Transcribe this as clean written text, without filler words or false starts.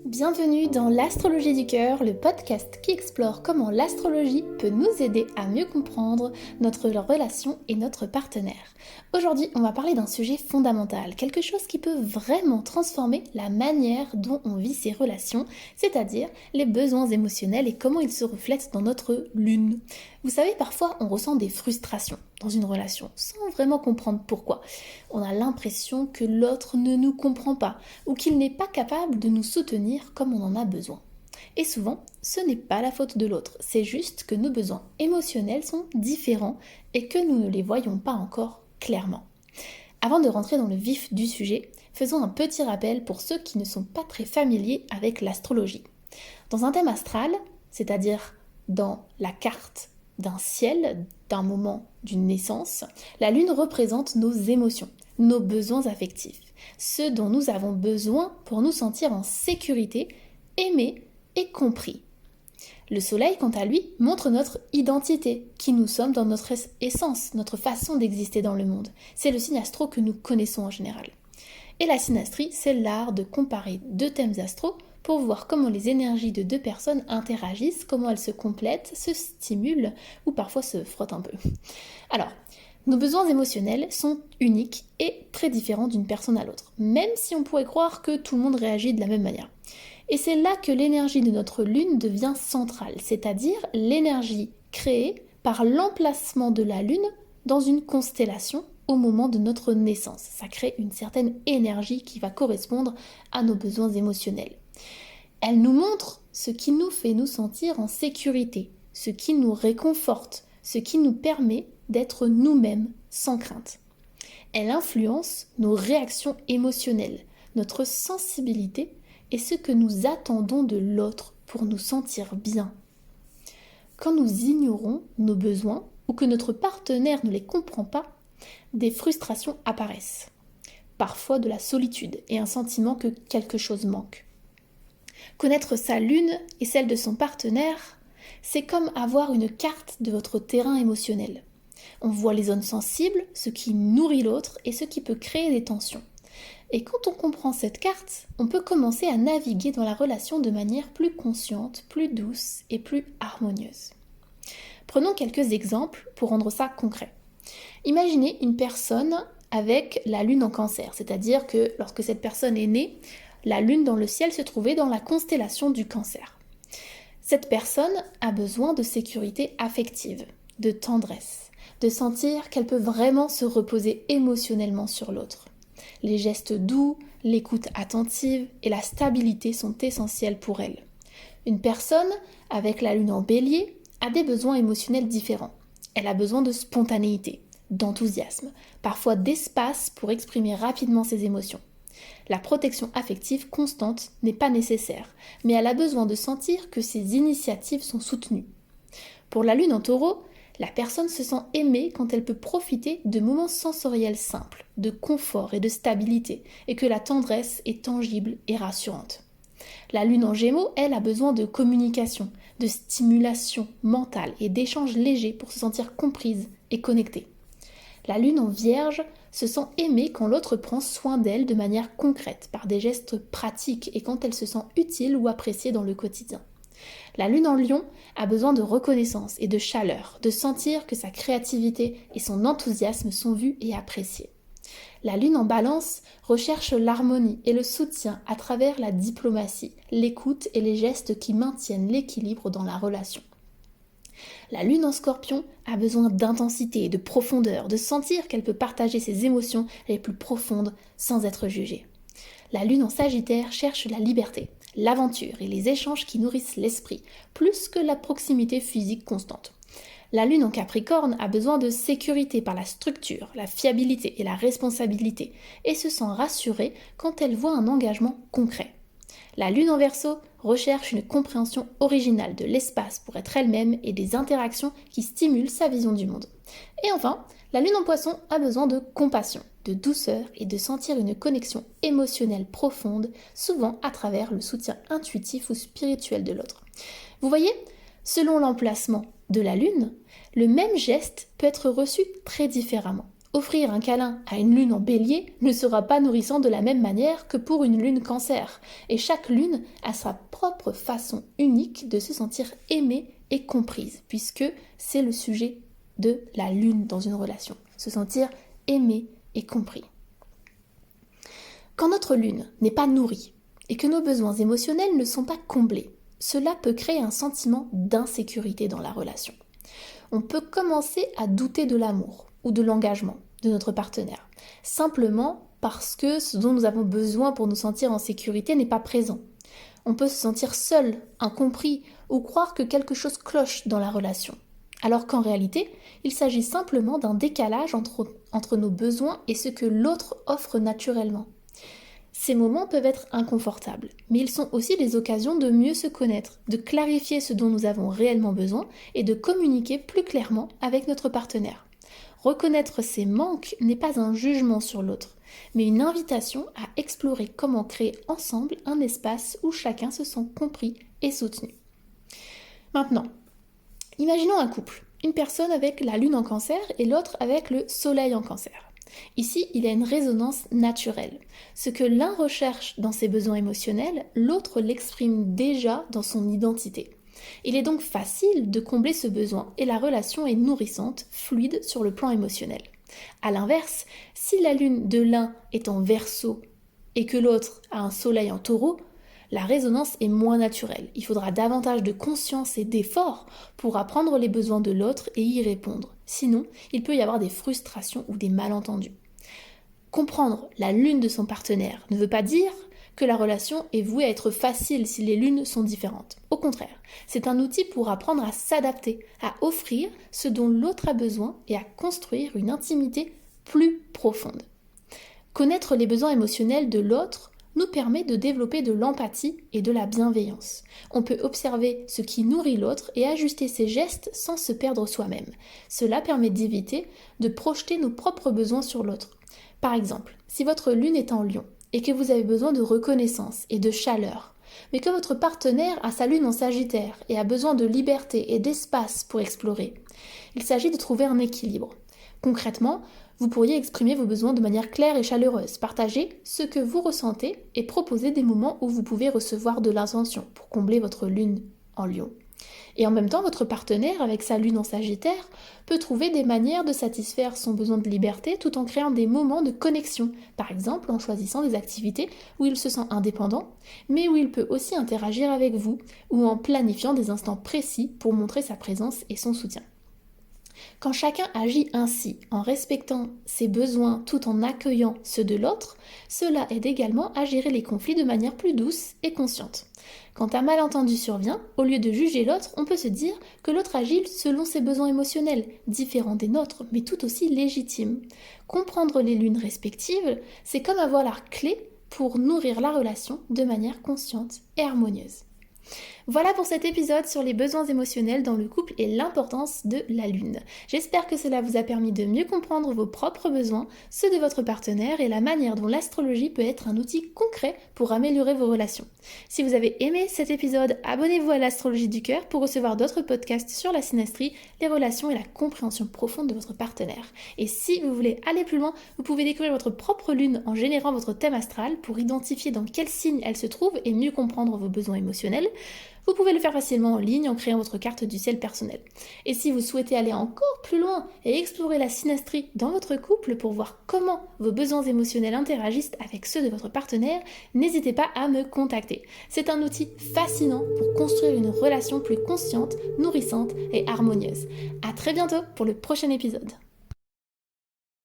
Bienvenue dans l'Astrologie du cœur, le podcast qui explore comment l'astrologie peut nous aider à mieux comprendre notre relation et notre partenaire. Aujourd'hui, on va parler d'un sujet fondamental, quelque chose qui peut vraiment transformer la manière dont on vit ses relations, c'est-à-dire les besoins émotionnels et comment ils se reflètent dans notre lune. Vous savez, parfois on ressent des frustrations dans une relation sans vraiment comprendre pourquoi. On a l'impression que l'autre ne nous comprend pas ou qu'il n'est pas capable de nous soutenir comme on en a besoin. Et souvent, ce n'est pas la faute de l'autre, c'est juste que nos besoins émotionnels sont différents et que nous ne les voyons pas encore clairement. Avant de rentrer dans le vif du sujet, faisons un petit rappel pour ceux qui ne sont pas très familiers avec l'astrologie. Dans un thème astral, c'est-à-dire dans la carte d'un ciel, d'un moment d'une naissance, la lune représente nos émotions, nos besoins affectifs, ce dont nous avons besoin pour nous sentir en sécurité, aimés et compris. Le soleil, quant à lui, montre notre identité, qui nous sommes dans notre essence, notre façon d'exister dans le monde. C'est le signe astro que nous connaissons en général. Et la synastrie, c'est l'art de comparer deux thèmes astro pour voir comment les énergies de deux personnes interagissent, comment elles se complètent, se stimulent ou parfois se frottent un peu. Alors, nos besoins émotionnels sont uniques et très différents d'une personne à l'autre, même si on pourrait croire que tout le monde réagit de la même manière. Et c'est là que l'énergie de notre lune devient centrale, c'est-à-dire l'énergie créée par l'emplacement de la lune dans une constellation au moment de notre naissance. Ça crée une certaine énergie qui va correspondre à nos besoins émotionnels. Elle nous montre ce qui nous fait nous sentir en sécurité, ce qui nous réconforte, ce qui nous permet d'être nous-mêmes sans crainte. Elle influence nos réactions émotionnelles, notre sensibilité et ce que nous attendons de l'autre pour nous sentir bien. Quand nous ignorons nos besoins ou que notre partenaire ne les comprend pas, des frustrations apparaissent. Parfois de la solitude et un sentiment que quelque chose manque. Connaître sa lune et celle de son partenaire, c'est comme avoir une carte de votre terrain émotionnel. On voit les zones sensibles, ce qui nourrit l'autre et ce qui peut créer des tensions. Et quand on comprend cette carte, on peut commencer à naviguer dans la relation de manière plus consciente, plus douce et plus harmonieuse. Prenons quelques exemples pour rendre ça concret. Imaginez une personne avec la lune en cancer, c'est-à-dire que lorsque cette personne est née, la lune dans le ciel se trouvait dans la constellation du cancer. Cette personne a besoin de sécurité affective, de tendresse, de sentir qu'elle peut vraiment se reposer émotionnellement sur l'autre. Les gestes doux, l'écoute attentive et la stabilité sont essentiels pour elle. Une personne avec la lune en bélier a des besoins émotionnels différents. Elle a besoin de spontanéité, d'enthousiasme, parfois d'espace pour exprimer rapidement ses émotions. La protection affective constante n'est pas nécessaire, mais elle a besoin de sentir que ses initiatives sont soutenues. Pour la lune en taureau, la personne se sent aimée quand elle peut profiter de moments sensoriels simples, de confort et de stabilité, et que la tendresse est tangible et rassurante. La lune en gémeaux, elle, a besoin de communication, de stimulation mentale et d'échanges légers pour se sentir comprise et connectée. La lune en vierge se sent aimée quand l'autre prend soin d'elle de manière concrète, par des gestes pratiques et quand elle se sent utile ou appréciée dans le quotidien. La lune en lion a besoin de reconnaissance et de chaleur, de sentir que sa créativité et son enthousiasme sont vus et appréciés. La lune en balance recherche l'harmonie et le soutien à travers la diplomatie, l'écoute et les gestes qui maintiennent l'équilibre dans la relation. La lune en scorpion a besoin d'intensité et de profondeur, de sentir qu'elle peut partager ses émotions les plus profondes sans être jugée. La lune en sagittaire cherche la liberté, l'aventure et les échanges qui nourrissent l'esprit, plus que la proximité physique constante. La lune en capricorne a besoin de sécurité par la structure, la fiabilité et la responsabilité, et se sent rassurée quand elle voit un engagement concret. La lune en Verseau recherche une compréhension originale de l'espace pour être elle-même et des interactions qui stimulent sa vision du monde. Et enfin, la lune en Poisson a besoin de compassion, de douceur et de sentir une connexion émotionnelle profonde, souvent à travers le soutien intuitif ou spirituel de l'autre. Vous voyez, selon l'emplacement de la lune, le même geste peut être reçu très différemment. Offrir un câlin à une lune en bélier ne sera pas nourrissant de la même manière que pour une lune cancer, et chaque lune a sa propre façon unique de se sentir aimée et comprise, puisque c'est le sujet de la lune dans une relation, se sentir aimé et compris. Quand notre lune n'est pas nourrie et que nos besoins émotionnels ne sont pas comblés, cela peut créer un sentiment d'insécurité dans la relation. On peut commencer à douter de l'amour ou de l'engagement de notre partenaire, simplement parce que ce dont nous avons besoin pour nous sentir en sécurité n'est pas présent. On peut se sentir seul, incompris ou croire que quelque chose cloche dans la relation, alors qu'en réalité, il s'agit simplement d'un décalage entre nos besoins et ce que l'autre offre naturellement. Ces moments peuvent être inconfortables, mais ils sont aussi des occasions de mieux se connaître, de clarifier ce dont nous avons réellement besoin et de communiquer plus clairement avec notre partenaire. Reconnaître ces manques n'est pas un jugement sur l'autre, mais une invitation à explorer comment créer ensemble un espace où chacun se sent compris et soutenu. Maintenant, imaginons un couple, une personne avec la lune en cancer et l'autre avec le soleil en cancer. Ici, il y a une résonance naturelle. Ce que l'un recherche dans ses besoins émotionnels, l'autre l'exprime déjà dans son identité. Il est donc facile de combler ce besoin et la relation est nourrissante, fluide sur le plan émotionnel. A l'inverse, si la lune de l'un est en Verseau et que l'autre a un soleil en Taureau, la résonance est moins naturelle. Il faudra davantage de conscience et d'effort pour apprendre les besoins de l'autre et y répondre. Sinon, il peut y avoir des frustrations ou des malentendus. Comprendre la lune de son partenaire ne veut pas dire que la relation est vouée à être facile si les lunes sont différentes. Au contraire, c'est un outil pour apprendre à s'adapter, à offrir ce dont l'autre a besoin et à construire une intimité plus profonde. Connaître les besoins émotionnels de l'autre nous permet de développer de l'empathie et de la bienveillance. On peut observer ce qui nourrit l'autre et ajuster ses gestes sans se perdre soi-même. Cela permet d'éviter de projeter nos propres besoins sur l'autre. Par exemple, si votre lune est en Lion et que vous avez besoin de reconnaissance et de chaleur, mais que votre partenaire a sa lune en Sagittaire et a besoin de liberté et d'espace pour explorer, il s'agit de trouver un équilibre. Concrètement, vous pourriez exprimer vos besoins de manière claire et chaleureuse, partager ce que vous ressentez et proposer des moments où vous pouvez recevoir de l'attention pour combler votre lune en Lion. Et en même temps, votre partenaire, avec sa lune en Sagittaire, peut trouver des manières de satisfaire son besoin de liberté tout en créant des moments de connexion, par exemple en choisissant des activités où il se sent indépendant, mais où il peut aussi interagir avec vous, ou en planifiant des instants précis pour montrer sa présence et son soutien. Quand chacun agit ainsi, en respectant ses besoins tout en accueillant ceux de l'autre, cela aide également à gérer les conflits de manière plus douce et consciente. Quand un malentendu survient, au lieu de juger l'autre, on peut se dire que l'autre agit selon ses besoins émotionnels, différents des nôtres, mais tout aussi légitimes. Comprendre les lunes respectives, c'est comme avoir la clé pour nourrir la relation de manière consciente et harmonieuse. Voilà pour cet épisode sur les besoins émotionnels dans le couple et l'importance de la lune. J'espère que cela vous a permis de mieux comprendre vos propres besoins, ceux de votre partenaire et la manière dont l'astrologie peut être un outil concret pour améliorer vos relations. Si vous avez aimé cet épisode, abonnez-vous à l'Astrologie du cœur pour recevoir d'autres podcasts sur la synastrie, les relations et la compréhension profonde de votre partenaire. Et si vous voulez aller plus loin, vous pouvez découvrir votre propre lune en générant votre thème astral pour identifier dans quel signe elle se trouve et mieux comprendre vos besoins émotionnels. Vous pouvez le faire facilement en ligne en créant votre carte du ciel personnel. Et si vous souhaitez aller encore plus loin et explorer la synastrie dans votre couple pour voir comment vos besoins émotionnels interagissent avec ceux de votre partenaire, n'hésitez pas à me contacter. C'est un outil fascinant pour construire une relation plus consciente, nourrissante et harmonieuse. À très bientôt pour le prochain épisode.